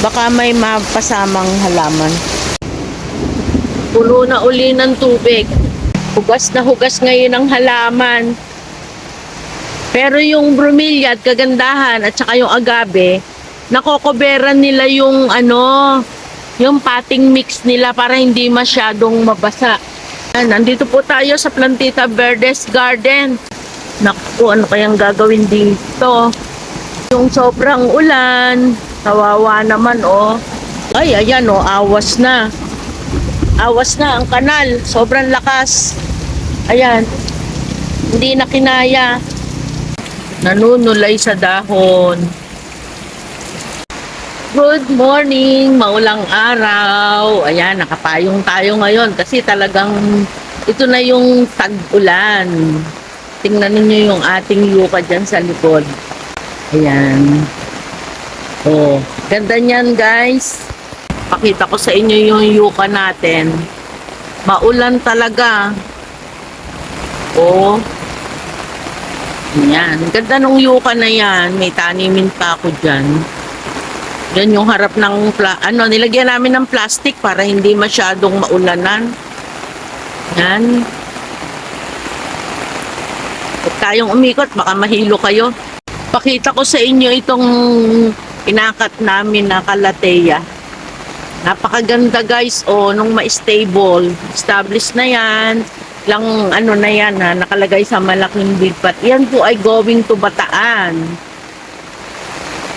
Baka may mapasamang halaman. Puno na uli ng tubig. Hugas na hugas ngayon ang halaman. Pero yung bromeliad, kagandahan, at saka yung agave, nakokoberan nila yung yung potting mix nila para hindi masyadong mabasa. Nandito po tayo sa Plantita Verdes Garden. Naku, ano kayang gagawin dito? Yung sobrang ulan, kawawa naman oh. Ay, ayan oh, awas na. Awas na ang kanal, sobrang lakas. Ayan, hindi na kinaya. Nanunulay sa dahon. Good morning, maulang araw. Ayan, nakapayong tayo ngayon kasi talagang ito na yung tag-ulan. Tingnan niyo yung ating yuka dyan sa likod. Ayan. Oh, ganda niyan guys. Pakita ko sa inyo yung yuka natin. Maulan talaga. Oh. Yan. Ganda nung yuka na yan. May tanimin pa ako dyan. Yan yung harap ng nilagyan namin ng plastic para hindi masyadong maulanan. Yan. Huwag tayong umikot, baka mahilo kayo. Pakita ko sa inyo itong inakat namin na kalateya. Napakaganda guys, oh, nung ma-stable. Established na yan. Lang na yan ha, nakalagay sa malaking bigpat. Yan po ay going to Bataan.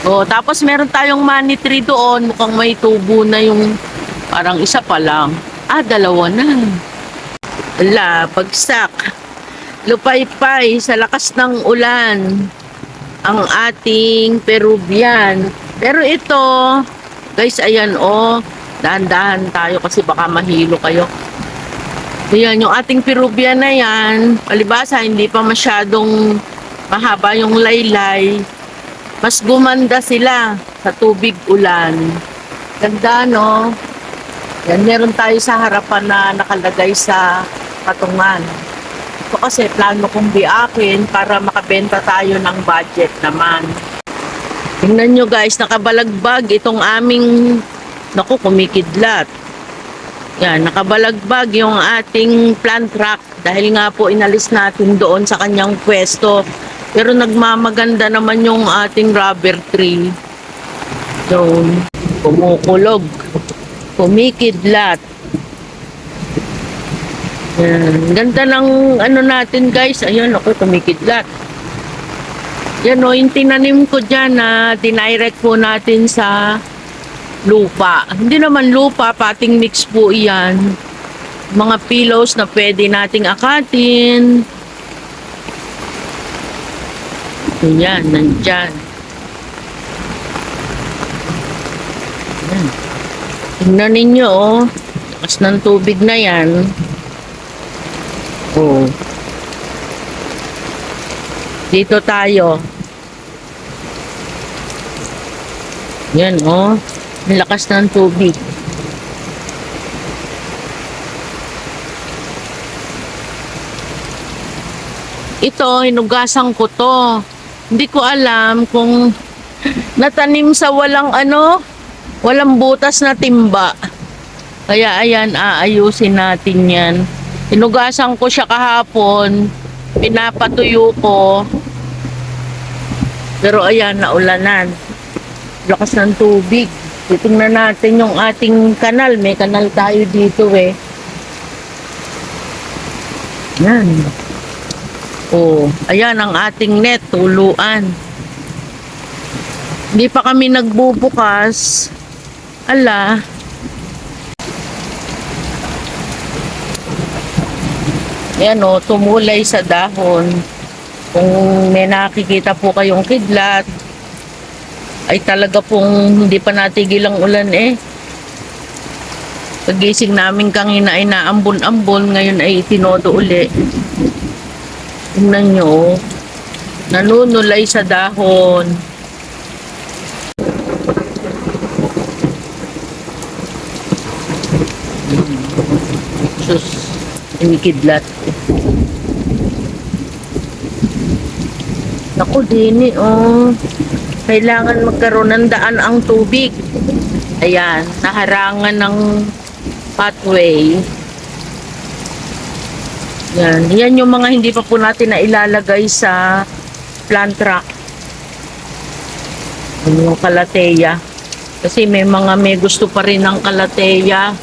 Oh, tapos meron tayong money tree doon. Mukhang may tubo na yung parang isa pa lang. Dalawa na. Wala, bagsak. Lupaypay sa lakas ng ulan ang ating Peruvian. Pero ito, guys, ayan oh, dahan-dahan tayo kasi baka mahilo kayo. Ayan, yung ating Peruvian na yan, palibasa, hindi pa masyadong mahaba yung laylay. Mas gumanda sila sa tubig ulan. Ganda, no? Yan, meron tayo sa harapan na nakalagay sa patungan. Ito kasi plano kong biakin para makabenta tayo ng budget naman. Tingnan nyo guys, nakabalagbag itong aming, kumikidlat. Yan, nakabalagbag yung ating plant rock dahil nga po inalis natin doon sa kanyang pwesto. Pero nagmamaganda naman yung ating rubber tree. Doon, kumukulog, kumikidlat. Yan, ganda ng natin guys. Ayun, ako kumikidlat. Yan o, yung tinanim ko dyan na dinirect po natin sa lupa. Hindi naman lupa, potting mix po iyan. Mga pillows na pwede nating akatin. Ayan, nandyan. Ayan. Tingnan ninyo, oh. Takas ng tubig na yan. Oh. Dito tayo. Yan, oh. Ang lakas ng tubig. Ito, hinugasan ko to. Hindi ko alam kung natanim sa walang walang butas na timba. Kaya ayan, aayusin natin yan. Hinugasan ko siya kahapon. Pinapatuyo ko. Pero ayan, naulanan. Lakas ng tubig. Titingnan natin yung ating kanal. May kanal tayo dito eh. Yan. Oh, ayan ang ating net, tuluan. Hindi pa kami nagbubukas. Ala. Ayan oh, tumulay sa dahon. Kung may nakikita po kayong kidlat, ay talaga pong hindi pa natigil ang ulan eh. Pagising namin kanina ay naambon-ambon, ngayon ay itinodo uli. Tingnan nyo, nanunulay sa dahon. Sus, inikidlat. Naku, dini oh. Kailangan magkaroon ng daan ang tubig. Ayan, naharangan ng pathway. Yan yung mga hindi pa po natin na ilalagay sa plant rock. Yung kalateya. Kasi may gusto pa rin ng kalateya.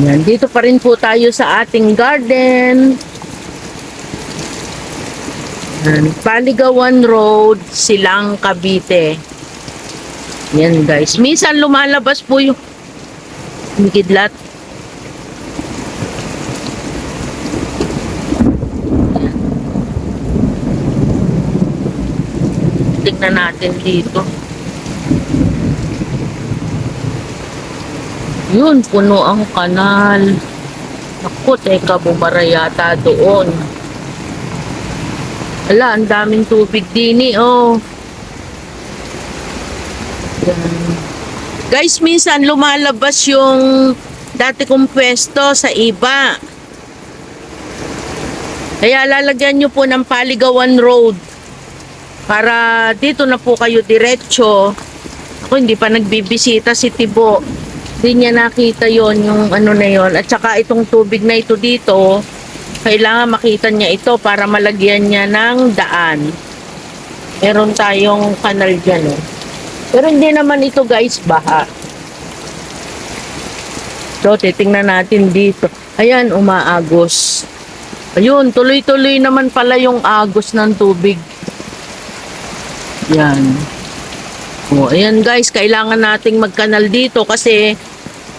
Yan, dito pa rin po tayo sa ating garden. Yan, Paligawan Road, Silang, Cavite. Yan guys. Minsan lumalabas po yung kidlat. Tingnan natin dito. Yun, puno ang kanal. Naku, teka, bumara yata doon. Ala, ang daming tubig din oh. Yan. Guys, minsan lumalabas yung dati kong pwesto sa iba. Kaya lalagyan nyo po ng Paligawan Road. Para dito na po kayo diretso. Ako hindi pa nagbibisita si Tibo. Hindi niya nakita yon yung ano na yon. At saka itong tubig na ito dito, kailangan makita niya ito para malagyan niya ng daan. Meron tayong kanal dyan. Oh. Pero hindi naman ito guys baha. So titingnan natin dito. Ayan, umaagos. Ayun, tuloy-tuloy naman pala yung agos ng tubig. Yan. O, ayan guys, kailangan nating magkanal dito kasi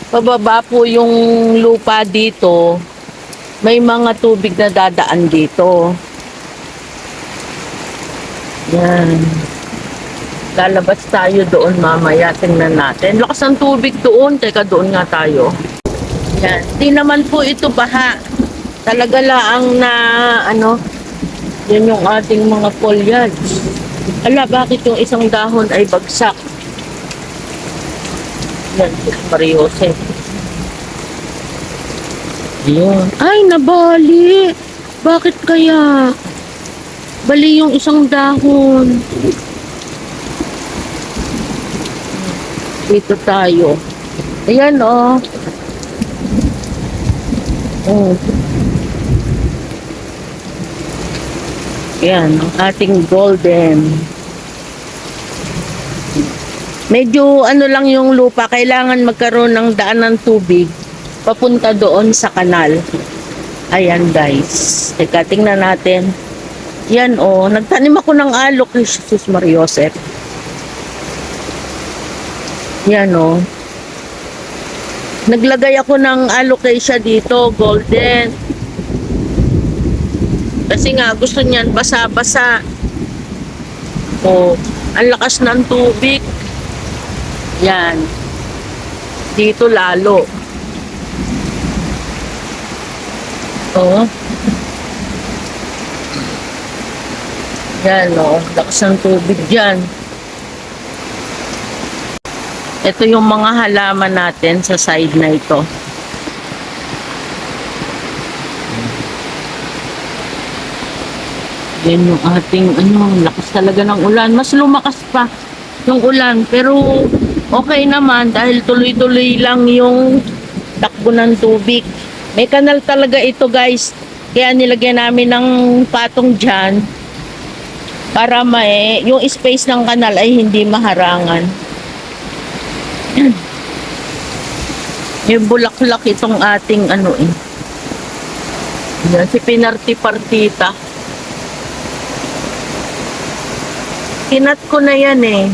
pababa po yung lupa dito. May mga tubig na dadaan dito. Yan. Lalabas tayo doon mamaya. Tingnan natin. Lakas ng tubig doon. Teka, doon nga tayo. Yan. Di naman po ito baha. Talaga laang na ano, yun yung ating mga foliage. Ala, bakit yung isang dahon ay bagsak? Yan, Mariose. Ayun. Ay, nabali. Bakit kaya? Bali yung isang dahon. Dito tayo. Ayan, oh. Oh. Ayan, ang ating golden. Medyo ano lang yung lupa, kailangan magkaroon ng daan ng tubig papunta doon sa kanal. Ayan guys. Teka, tingnan natin. Yan oh, nagtanim ako ng alok ni Jesus Mariosep. Yan oh. Naglagay ako ng alocasia dito, golden. Kasi nga gusto niyan basa-basa. Oh, ang lakas ng tubig. Yan. Dito lalo. Oh. Yan oh, lakas ng tubig diyan. Ito yung mga halaman natin sa side na ito. Yan yung ating lakas talaga ng ulan. Mas lumakas pa yung ulan. Pero okay naman dahil tuloy-tuloy lang yung takbo ng tubig. May kanal talaga ito guys. Kaya nilagyan namin ng patong dyan para yung space ng kanal ay hindi maharangan. Yung bulaklak itong ating yan, si Pinarti-partita. Kinat ko na yan eh.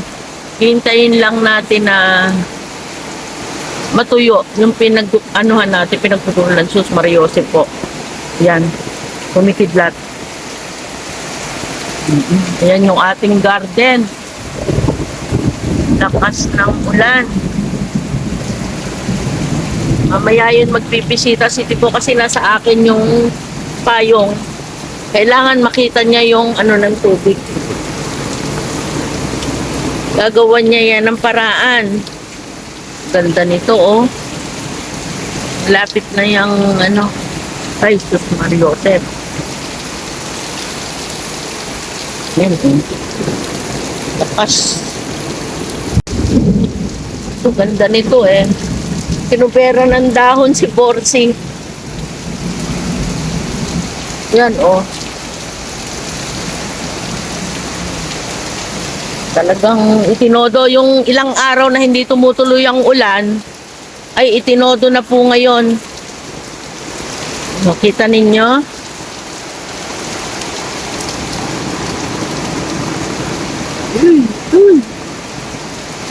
Hintayin lang natin na matuyo yung natin, pinagputulan Sus Mariosep po. Yan. Kumikidlat. Ayan yung ating garden. Lakas ng ulan. Mamaya yun magbibisita si Tipo kasi nasa akin yung payong. Kailangan makita niya yung ng tubig. Gagawan niya yan ng paraan. Ganda nito oh. Lapit na yung ay, Sus Mariosep. Yan, lakas. Ito, ganda nito eh. Kinupera ng dahon si Borsing. Yan, oh. Talagang itinodo yung ilang araw na hindi tumutuloy ang ulan, ay itinodo na po ngayon. Makita ninyo?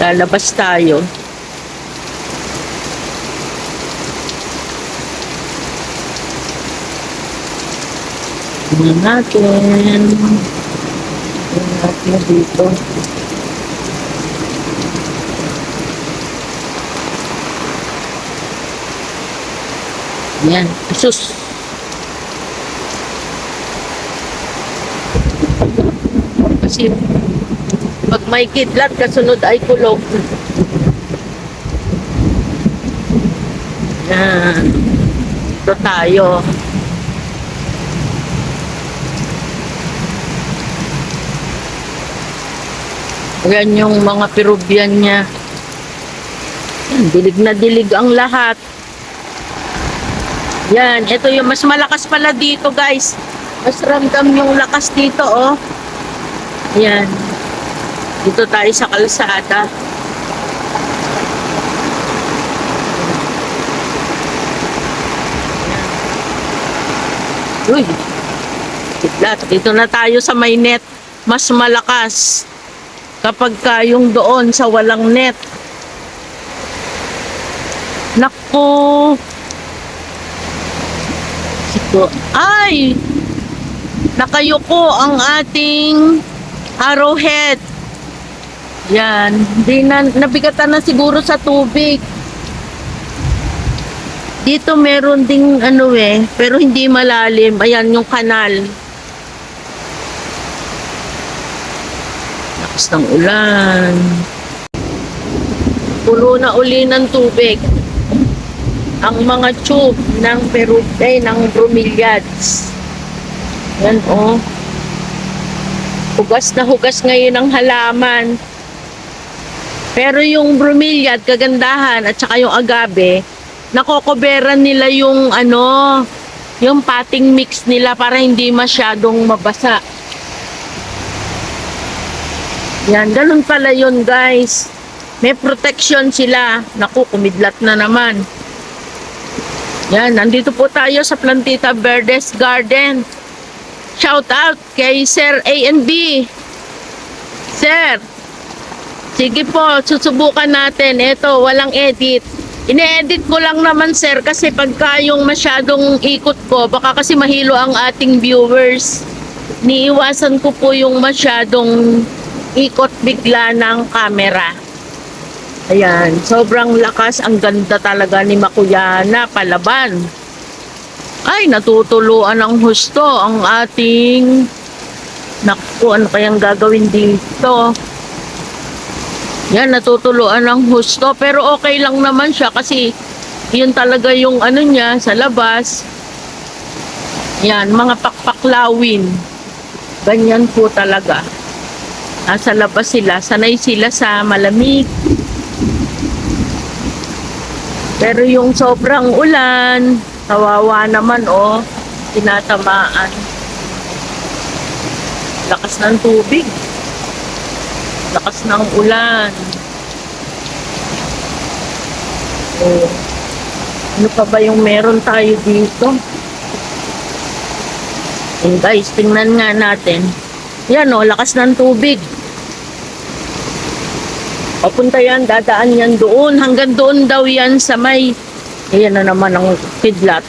Lalabas tayo. Tingnan natin. Tingnan natin dito. Yan. Sus. Kasi pag may kidlat, kasunod ay kulog. Yan. Ito tayo. Yan yung mga Peruvian niya. Yan, dilig na dilig ang lahat. Yan, ito yung mas malakas pala dito, guys. Mas ramdam yung lakas dito, oh. Yan. Dito tayo sa kalsada. Uy. Dito na tayo sa may net. Mas malakas kapag yung doon sa walang net. Naku. Ay! Nakayuko ang ating arrowhead. Yan. Di na, nabigatan na siguro sa tubig. Dito meron ding ano eh, pero hindi malalim. Ayan yung kanal. Lakas ng ulan. Puno na uli ng tubig ang mga tube ng ng bromeliads. Yan, oh. Hugas na hugas ngayon ang halaman. Pero yung bromeliad, kagandahan, at saka yung agave, nakokoberan nila yung ano, yung potting mix nila para hindi masyadong mabasa. Yan, ganun pala yun, guys. May protection sila. Naku, kumidlat na naman. Yan, nandito po tayo sa Plantita Verdes Garden. Shout out kay Sir A and B. Sir, sige po, susubukan natin. Ito, walang edit. Ine-edit ko lang naman, sir, kasi pagka yung masyadong ikot ko, baka kasi mahilo ang ating viewers. Niiwasan ko po yung masyadong ikot bigla ng camera. Ayan, sobrang lakas. Ang ganda talaga ni Makuyana, palaban. Ay, natutuluan ng husto ang ating... Naku, ano kayang gagawin dito? Yan, natutuluan ng husto. Pero okay lang naman siya kasi yun talaga yung ano niya sa labas. Yan, mga pakpaklawin. Ganyan po talaga. Nasa labas sila. Sanay sila sa malamig. Pero yung sobrang ulan, kawawa naman, oh, tinatamaan. Lakas ng tubig. Lakas ng ulan. Oh. Ano pa ba yung meron tayo dito? And guys, tingnan nga natin. Yan, oh, lakas ng tubig. Papunta yan, dadaan yan doon. Hanggang doon daw yan sa may... Ayan na naman ang kidlat.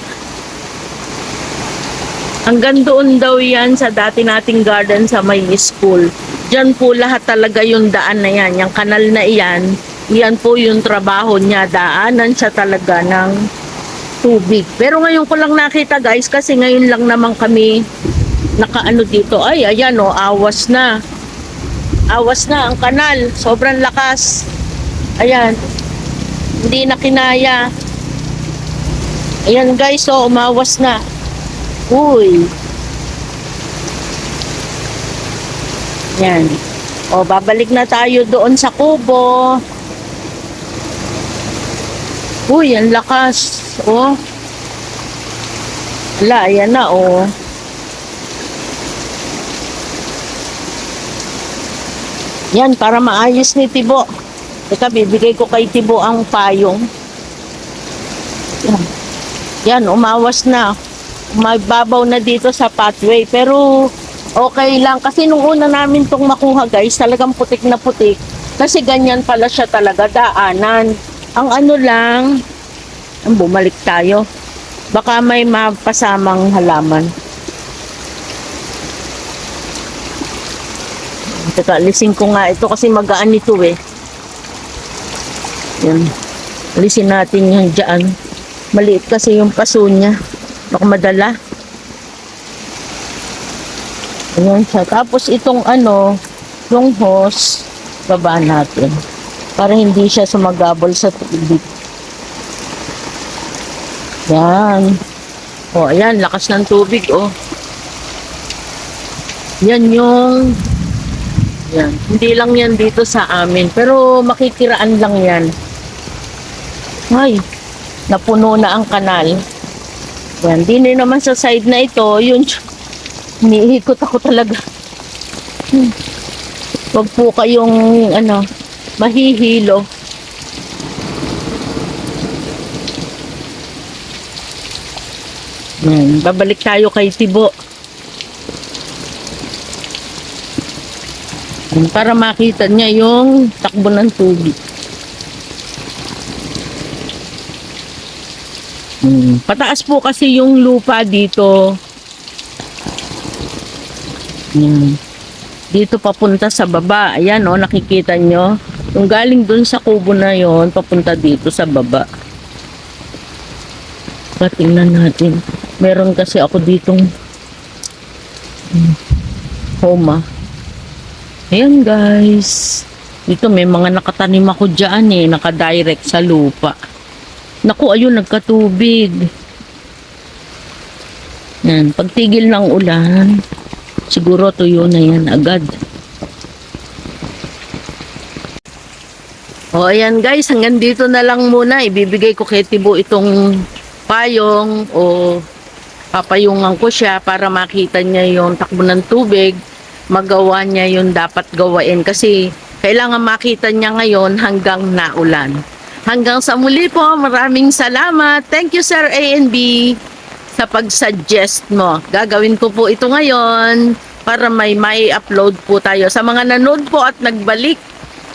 Hanggang doon daw yan sa dati nating garden sa may school. Diyan po lahat talaga yung daan na yan. Yung kanal na iyan, yan po yung trabaho niya. Daanan siya talaga ng tubig. Pero ngayon ko lang nakita, guys, kasi ngayon lang naman kami nakaano dito. Ay, ayan o, awas na. Awas na ang kanal. Sobrang lakas. Ayan. Hindi na kinaya. Ayan, guys, so umawas na. Uy. Yan. O, babalik na tayo doon sa kubo. Uy, ang lakas. O. Wala, ayan na, o. Yan, para maayos ni Tibo. Teka, bibigay ko kay Tibo ang payong. Yan. Yan, umawas na. Magbabaw na dito sa pathway. Pero, okay lang. Kasi nung una namin tong makuha, guys, talagang putik na putik. Kasi ganyan pala siya talaga, daanan. Ang ano lang, bumalik tayo. Baka may mapasamang halaman. Teka, alisin ko nga ito kasi magaan ito eh. Yan. Alisin natin yung dyan. Maliit kasi yung paso niya. Baka madala. Ayan siya. Tapos itong ano, yung hose, baba natin. Para hindi siya sumagabol sa tubig. Yan. O, ayan. Lakas ng tubig, oh. Yan yung... Yan. Hindi lang yan dito sa amin. Pero makikiraan lang yan. Ay, napuno na ang kanal. Yan. Di na naman sa side na ito, yun, iniikot ako talaga. Huwag po kayong, ano, mahihilo. Yan. Babalik tayo kay Tibo. Para makita niya yung takbo ng tubig. Pataas po kasi yung lupa dito. Dito papunta sa baba. Ayan o, nakikita nyo. Yung galing dun sa kubo na yon, papunta dito sa baba. Tingnan natin. Meron kasi ako ditong homa. Ayan guys. Dito may mga nakatanim ako dyan eh. Nakadirect sa lupa. Naku, ayun, nagkatubig. Yan, pagtigil ng ulan, siguro tuyo na yan agad. O ayan guys, hanggang dito na lang muna. Ibibigay ko kay Tibo itong payong o papayungan ko siya para makita niya yung takbo ng tubig. Magawa niya yung dapat gawain kasi kailangan makita niya ngayon hanggang naulan. Hanggang sa muli po, maraming salamat. Thank you Sir A&B sa pag-suggest mo. Gagawin ko po ito ngayon para may upload po tayo. Sa mga nanood po at nagbalik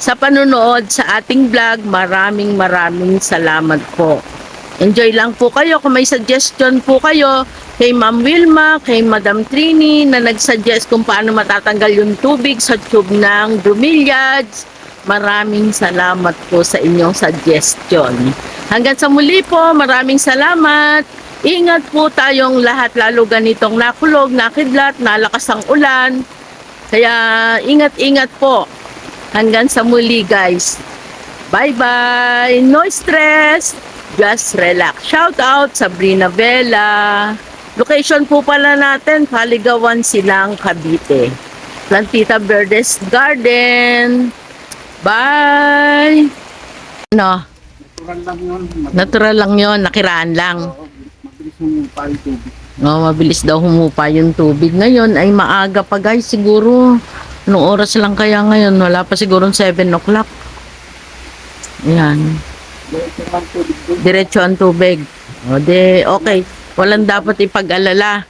sa panunood sa ating vlog, maraming salamat po. Enjoy lang po kayo. Kung may suggestion po kayo kay Ma'am Wilma, kay Madam Trini na nag-suggest kung paano matatanggal yung tubig sa tube ng bromeliads, maraming salamat po sa inyong suggestion. Hanggang sa muli po, maraming salamat. Ingat po tayong lahat, lalo ganitong nakulog, nakidlat, nalakas ang ulan. Kaya ingat-ingat po. Hanggang sa muli guys. Bye-bye. No stress. Just relax. Shout out Sabrina Vela. Location po pala natin, Paligawan, Silang, Cavite. Plantita Verdes Garden. Bye! Ano? Natural lang yun. Natural lang yun, nakiraan lang. Mabilis humupa yung tubig. Mabilis daw humupa yung tubig. Ngayon ay maaga pa guys, siguro. Anong oras lang kaya ngayon? Wala pa siguro 7 o'clock. Ayan. Diretso ang tubig. O de, okay. Walang dapat ipag-alala.